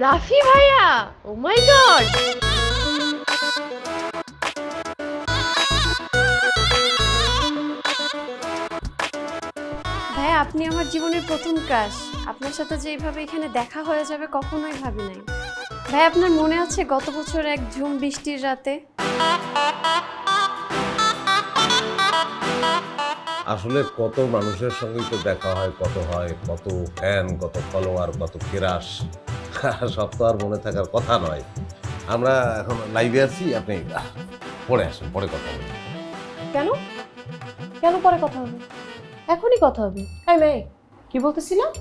রাফি ভাইয়া, ও মাই গড। ভাই আপনি আমার জীবনের প্রথম ক্রাশ। আপনার সাথে যে এইভাবে এখানে দেখা হয়ে যাবে কখনোই ভাবি নাই। ভাই আপনার মনে আছে গত বছর এক ঝুম বৃষ্টির রাতে? আসলে কত মানুষের সঙ্গেই তো দেখা হয়, কত ফ্যান, কত ফলোয়ার, কত কেরাস, সব তো আর মনে থাকার কথা নয়। আমরা এখন লাইভে আছি, আপনি পরে আসেন, পরে কথা বলি। কেন কেন পরে কথা হবে? এখনই কথা হবে। এই মেয়ে, কি বলতেছিলাম?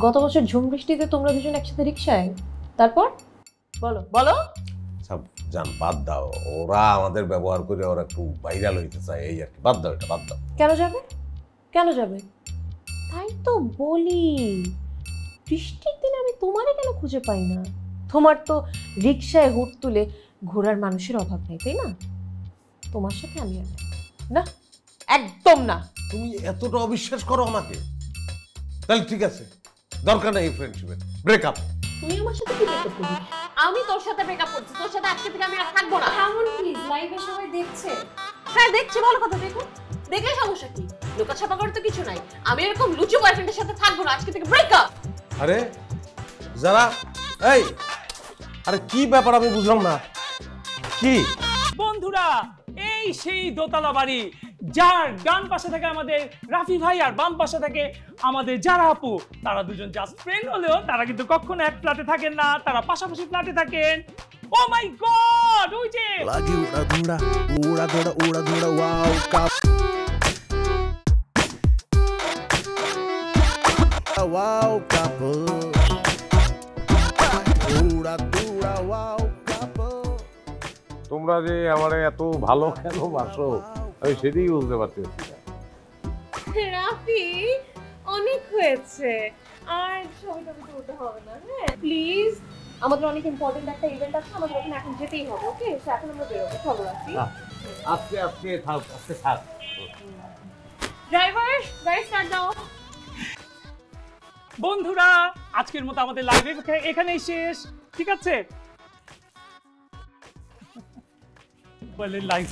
গত বছর ঝুম বৃষ্টিতে তোমরা দুজন একসাথে রিক্সায়, তারপর বলো বলো। সব জান, বাদ দাও। ওরা আমাদের ব্যবহার করে ওরা একটু ভাইরাল হইতে চায়, এই আর কি। বাদ দাও, এটা বাদ দাও। কেন যাবে? কেন যাবে? তাই তো বলি, বৃষ্টির দিনে আমি তোমারে কেন খুঁজে পাই না? তোমার তো রিক্সায় হুট তুলে ঘোরার মানুষের অভাব নেই, তাই না? তোমার সাথে আমি আর না, একদম না। তুমি এতটা অবিশ্বাস করো আমাকে? তাহলে ঠিক আছে, দরকার নেই এই ফ্রেন্ডশিপের, ব্রেকআপ। তুই আমার সাথে কি ব্রেকআপ করবি? আমি তোর সাথে ব্রেকআপ করছি, তোর সাথে আজকে থেকে আমি আর থাকবো না। থামুন প্লিজ, লাইভে সবাই দেখছে। হ্যাঁ দেখছি, ভালো কথা, দেখো দেখে সমস্যা কি? লুকাছাপা করে তো কিছু নাই। আমি এরকম লুচু বয়ফ্রেন্ডের সাথে থাকবো না, আজকে থেকে ব্রেকআপ। আরে যারা, এই আরে কি ব্যাপার আমি বুঝলাম না। কি বন্ধুরা, এই সেই দোতলা বাড়ি, যার ডান পাশে থাকে আমাদের রাফি ভাই আর বাম পাশে থাকে আমাদের যারা আপু। তারা দুজন জাস্ট ফ্রেন্ড হলেও তারা কিন্তু কখনো এক ফ্ল্যাটে থাকেন না, তারা পাশাপাশি ফ্ল্যাটে থাকেন। ও মাই গড, ওই যে lagi uda dura wow kap wow couple uda dura wow couple। তোমরা যে আমার এত ভালো কেন বাসো, আমি সেটাই বুঝতে পারতেছি না। রাফি, অনেক হয়েছে, আর ছবিটা তুলতে হবে না। হ্যাঁ প্লিজ, আমাদের অনেক ইম্পর্টেন্ট একটা ইভেন্ট আছে, আমাদের ওখানে এখন যেতেই হবে। ওকে, এখন আমরা বেরোবো। চলো রাফি। আজকে থাক। ড্রাইভার, গাড়ি স্টার্ট দাও। বন্ধুরা, আজকের মতো আমাদের লাইভ এখানেই শেষ, ঠিক আছে? বলে লাইভ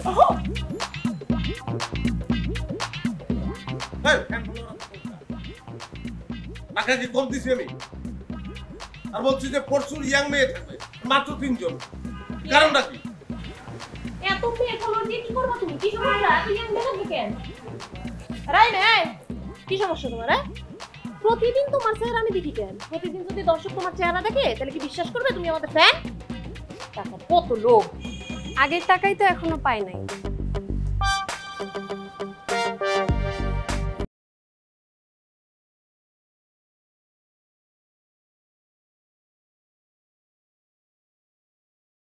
টাকা কি কম দিছি আমি? আর বলছি যে প্রচুর ইয়াং মেয়ে থাকবে, মাত্র 3 জন। কারণটা কি? এত মেয়ে ফলো দিয়ে কি করবা তুমি? কি সমস্যা? এত ইয়াং মেয়ে থাকবে কেন? রাই নাই, কি সমস্যা তোমার? প্রতিদিন তোমার চেহারা আমি দেখি কেন? প্রতিদিন যদি দর্শক তোমার চেহারা দেখে তাহলে কি বিশ্বাস করবে তুমি আমাদের ফ্যান? টাকা কত লোভ। আগের টাকাই তো এখনো পাই নাই।